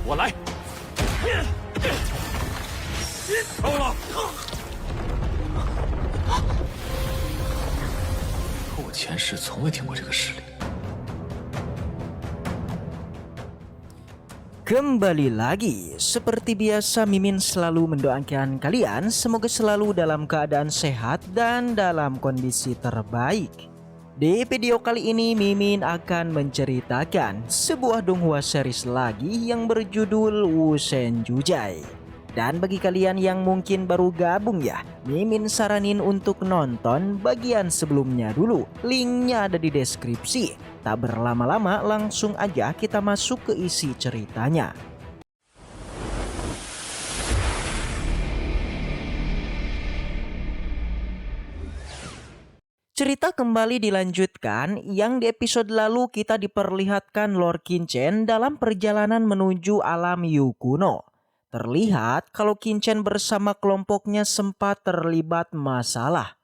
我来。够了！我前世从未听过这个势力。 Kembali lagi, seperti biasa Mimin selalu mendoakan kalian semoga selalu dalam keadaan sehat dan dalam kondisi terbaik. Di video kali ini Mimin akan menceritakan sebuah donghua series lagi yang berjudul Wusen Jujai. Dan bagi kalian yang mungkin baru gabung ya, Mimin saranin untuk nonton bagian sebelumnya dulu. Linknya ada di deskripsi. Tak berlama-lama langsung aja kita masuk ke isi ceritanya. Cerita kembali dilanjutkan yang di episode lalu kita diperlihatkan Lord Kinchen dalam perjalanan menuju alam Yukuno. Terlihat kalau Kinchen bersama kelompoknya sempat terlibat masalah.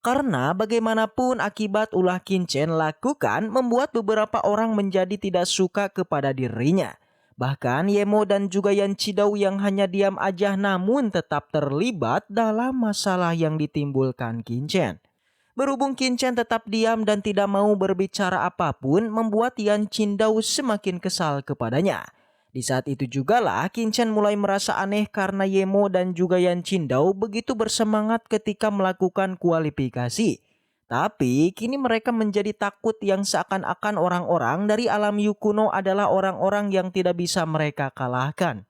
Karena bagaimanapun akibat ulah Kinchen lakukan membuat beberapa orang menjadi tidak suka kepada dirinya. Bahkan Yemo dan juga Yan Cidau yang hanya diam aja namun tetap terlibat dalam masalah yang ditimbulkan Kinchen. Berhubung Kinchen tetap diam dan tidak mau berbicara apapun membuat Yan Cidau semakin kesal kepadanya. Di saat itu jugalah Kinchen mulai merasa aneh karena Yemo dan juga Yan Cidau begitu bersemangat ketika melakukan kualifikasi. Tapi kini mereka menjadi takut yang seakan-akan orang-orang dari alam Yukuno adalah orang-orang yang tidak bisa mereka kalahkan.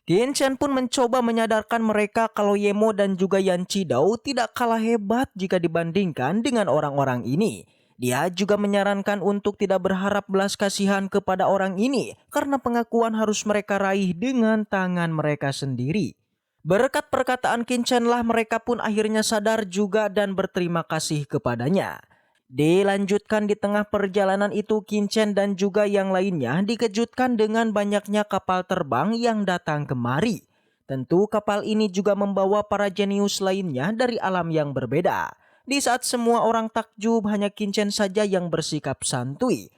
Kinchen pun mencoba menyadarkan mereka kalau Yemo dan juga Yan Cidau tidak kalah hebat jika dibandingkan dengan orang-orang ini. Dia juga menyarankan untuk tidak berharap belas kasihan kepada orang ini karena pengakuan harus mereka raih dengan tangan mereka sendiri. Berkat perkataan Kinchen lah mereka pun akhirnya sadar juga dan berterima kasih kepadanya. Dilanjutkan di tengah perjalanan itu Kinchen dan juga yang lainnya dikejutkan dengan banyaknya kapal terbang yang datang kemari. Tentu kapal ini juga membawa para jenius lainnya dari alam yang berbeda. Di saat semua orang takjub hanya Kinchen saja yang bersikap santuy.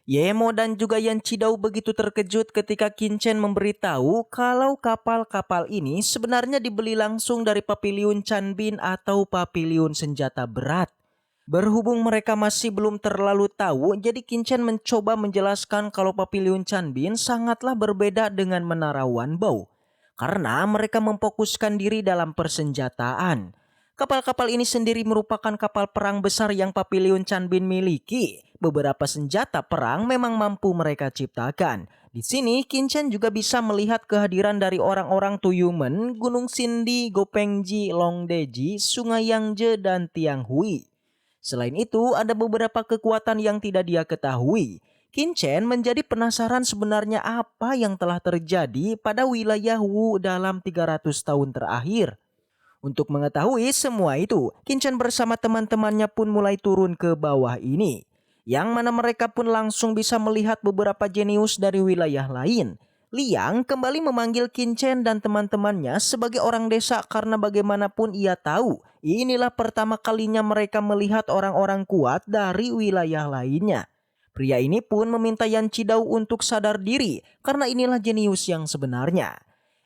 Yemo dan juga Yan Cidau begitu terkejut ketika Kinchen memberitahu kalau kapal-kapal ini sebenarnya dibeli langsung dari Papiliun Chanbin atau Papiliun Senjata Berat. Berhubung mereka masih belum terlalu tahu, jadi Kinchen mencoba menjelaskan kalau Papiliun Chanbin sangatlah berbeda dengan Menara Wanbao. Karena mereka memfokuskan diri dalam persenjataan. Kapal-kapal ini sendiri merupakan kapal perang besar yang Papiliun Chanbin miliki. Beberapa senjata perang memang mampu mereka ciptakan. Di sini Kinchen juga bisa melihat kehadiran dari orang-orang Tuyumen, Gunung Sindi, Gopengji, Longdeji, Sungai Yangtze, dan Tianghui. Selain itu ada beberapa kekuatan yang tidak dia ketahui. Kinchen menjadi penasaran sebenarnya apa yang telah terjadi pada wilayah Wu dalam 300 tahun terakhir. Untuk mengetahui semua itu, Kinchen bersama teman-temannya pun mulai turun ke bawah ini. Yang mana mereka pun langsung bisa melihat beberapa jenius dari wilayah lain. Liang kembali memanggil Kinchen dan teman-temannya sebagai orang desa karena bagaimanapun ia tahu. Inilah pertama kalinya mereka melihat orang-orang kuat dari wilayah lainnya. Pria ini pun meminta Yan Cidau untuk sadar diri karena inilah jenius yang sebenarnya.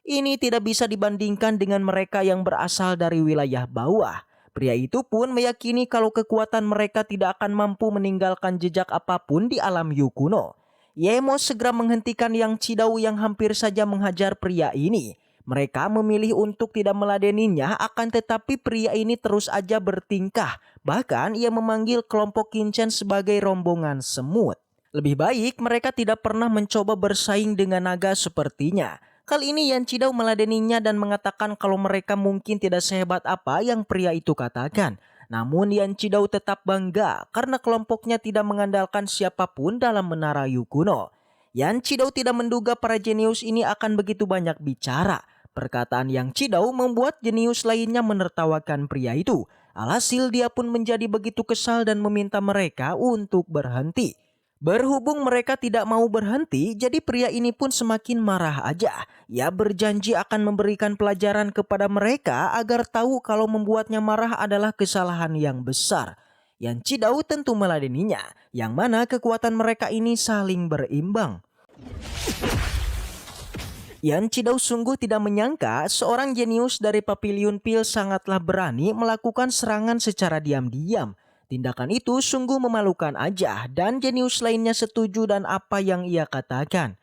Ini tidak bisa dibandingkan dengan mereka yang berasal dari wilayah bawah. Pria itu pun meyakini kalau kekuatan mereka tidak akan mampu meninggalkan jejak apapun di alam Yukuno. Yemo segera menghentikan Yang Cidau yang hampir saja menghajar pria ini. Mereka memilih untuk tidak meladeninya akan tetapi pria ini terus aja bertingkah. Bahkan ia memanggil kelompok Kinchen sebagai rombongan semut. Lebih baik mereka tidak pernah mencoba bersaing dengan naga sepertinya. Kali ini Yan Cidau meladeninya dan mengatakan kalau mereka mungkin tidak sehebat apa yang pria itu katakan. Namun Yan Cidau tetap bangga karena kelompoknya tidak mengandalkan siapapun dalam Menara Yukuno. Yan Cidau tidak menduga para jenius ini akan begitu banyak bicara. Perkataan Yang Cidau membuat jenius lainnya menertawakan pria itu. Alhasil dia pun menjadi begitu kesal dan meminta mereka untuk berhenti. Berhubung mereka tidak mau berhenti, jadi pria ini pun semakin marah aja. Ia berjanji akan memberikan pelajaran kepada mereka agar tahu kalau membuatnya marah adalah kesalahan yang besar. Yan Cidau tentu meladeninya, yang mana kekuatan mereka ini saling berimbang. Yan Cidau sungguh tidak menyangka seorang jenius dari Papiliun Pil sangatlah berani melakukan serangan secara diam-diam. Tindakan itu sungguh memalukan aja dan jenius lainnya setuju dan apa yang ia katakan.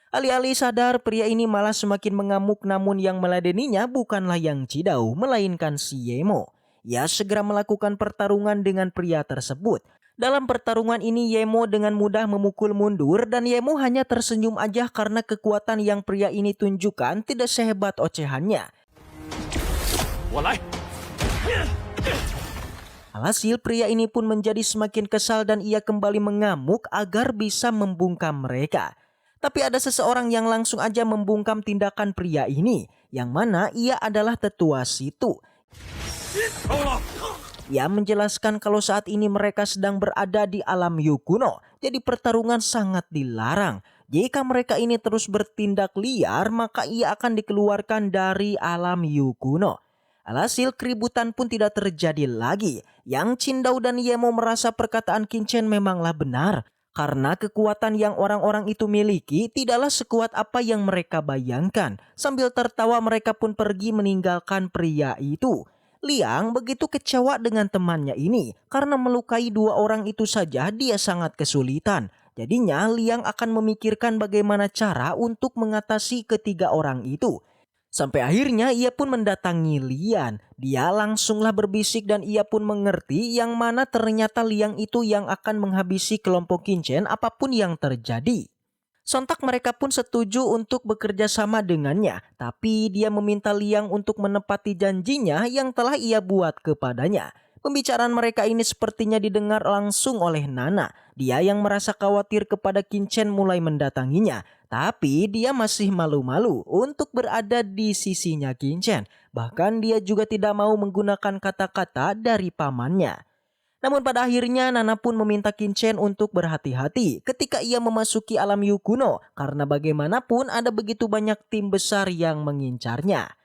Alih-alih sadar pria ini malah semakin mengamuk namun yang meladeninya bukanlah Yang Cidau melainkan si Yemo. Ia segera melakukan pertarungan dengan pria tersebut. Dalam pertarungan ini Yemo dengan mudah memukul mundur dan Yemo hanya tersenyum aja karena kekuatan yang pria ini tunjukkan tidak sehebat ocehannya. 我来。 Alhasil pria ini pun menjadi semakin kesal dan ia kembali mengamuk agar bisa membungkam mereka. Tapi ada seseorang yang langsung aja membungkam tindakan pria ini, yang mana ia adalah tetua situ. Ia menjelaskan kalau saat ini mereka sedang berada di alam Yu kuno, jadi pertarungan sangat dilarang. Jika mereka ini terus bertindak liar, maka ia akan dikeluarkan dari alam Yu kuno. Alhasil keributan pun tidak terjadi lagi. Yang Cindau dan Yemo merasa perkataan Kincen memanglah benar. Karena kekuatan yang orang-orang itu miliki tidaklah sekuat apa yang mereka bayangkan. Sambil tertawa mereka pun pergi meninggalkan pria itu. Liang begitu kecewa dengan temannya ini. Karena melukai dua orang itu saja dia sangat kesulitan. Jadinya Liang akan memikirkan bagaimana cara untuk mengatasi ketiga orang itu. Sampai akhirnya ia pun mendatangi Lian. Dia langsunglah berbisik dan ia pun mengerti yang mana ternyata Liang itu yang akan menghabisi kelompok Kincen apapun yang terjadi. Sontak mereka pun setuju untuk bekerja sama dengannya. Tapi dia meminta Liang untuk menepati janjinya yang telah ia buat kepadanya. Pembicaraan mereka ini sepertinya didengar langsung oleh Nana. Dia yang merasa khawatir kepada Kincen mulai mendatanginya. Tapi dia masih malu-malu untuk berada di sisinya Kincen. Bahkan dia juga tidak mau menggunakan kata-kata dari pamannya. Namun pada akhirnya Nana pun meminta Kincen untuk berhati-hati ketika ia memasuki alam Yu kuno. Karena bagaimanapun ada begitu banyak tim besar yang mengincarnya.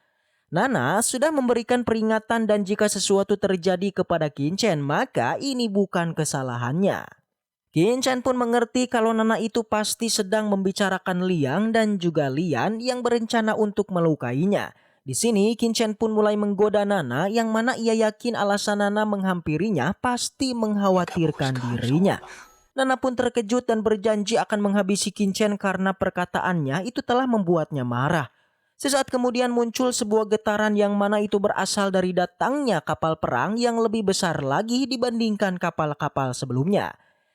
Nana sudah memberikan peringatan dan jika sesuatu terjadi kepada Kincen maka ini bukan kesalahannya. Kincen pun mengerti kalau Nana itu pasti sedang membicarakan Liang dan juga Lian yang berencana untuk melukainya. Di sini Kincen pun mulai menggoda Nana yang mana ia yakin alasan Nana menghampirinya pasti mengkhawatirkan dirinya. Nana pun terkejut dan berjanji akan menghabisi Kincen karena perkataannya itu telah membuatnya marah. Sesaat kemudian muncul sebuah getaran yang mana itu berasal dari datangnya kapal perang yang lebih besar lagi dibandingkan kapal-kapal sebelumnya.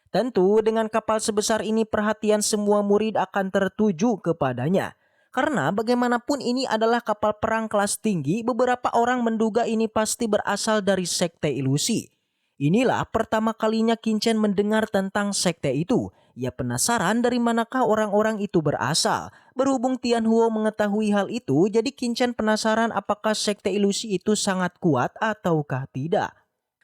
Tentu dengan kapal sebesar ini perhatian semua murid akan tertuju kepadanya. Karena bagaimanapun ini adalah kapal perang kelas tinggi, beberapa orang menduga ini pasti berasal dari sekte ilusi. Inilah pertama kalinya Kincen mendengar tentang sekte itu. Ia penasaran dari manakah orang-orang itu berasal. Berhubung Tianhuo mengetahui hal itu, jadi Kincen penasaran apakah sekte ilusi itu sangat kuat ataukah tidak.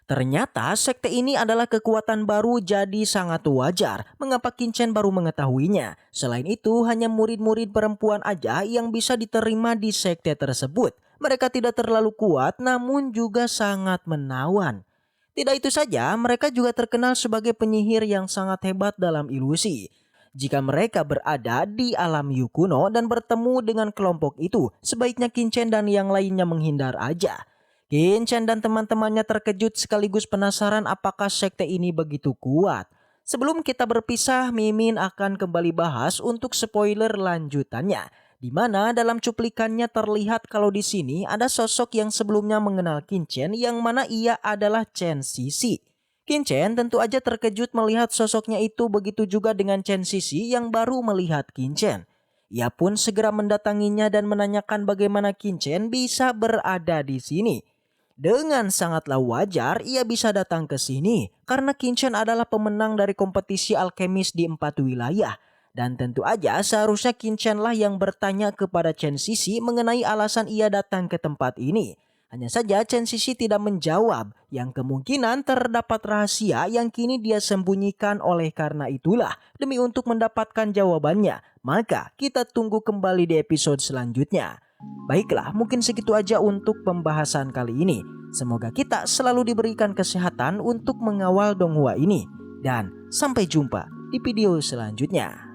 Ternyata sekte ini adalah kekuatan baru jadi sangat wajar mengapa Kincen baru mengetahuinya. Selain itu hanya murid-murid perempuan aja yang bisa diterima di sekte tersebut. Mereka tidak terlalu kuat namun juga sangat menawan. Tidak itu saja mereka juga terkenal sebagai penyihir yang sangat hebat dalam ilusi. Jika mereka berada di alam Yu kuno dan bertemu dengan kelompok itu, sebaiknya Kincen dan yang lainnya menghindar aja. Kincen dan teman-temannya terkejut sekaligus penasaran apakah sekte ini begitu kuat. Sebelum kita berpisah, Mimin akan kembali bahas untuk spoiler lanjutannya. Di mana dalam cuplikannya terlihat kalau di sini ada sosok yang sebelumnya mengenal Kincen yang mana ia adalah Chen Sisi. Kincen tentu aja terkejut melihat sosoknya itu, begitu juga dengan Chen Sisi yang baru melihat Kincen. Ia pun segera mendatanginya dan menanyakan bagaimana Kincen bisa berada di sini. Dengan sangatlah wajar ia bisa datang ke sini karena Kincen adalah pemenang dari kompetisi alkemis di 4 wilayah. Dan tentu aja seharusnya Kincen lah yang bertanya kepada Chen Sisi mengenai alasan ia datang ke tempat ini. Hanya saja Chen Sisi tidak menjawab, yang kemungkinan terdapat rahasia yang kini dia sembunyikan. Oleh karena itulah, demi untuk mendapatkan jawabannya, maka kita tunggu kembali di episode selanjutnya. Baiklah, mungkin segitu aja untuk pembahasan kali ini. Semoga kita selalu diberikan kesehatan untuk mengawal Donghua ini. Dan sampai jumpa di video selanjutnya.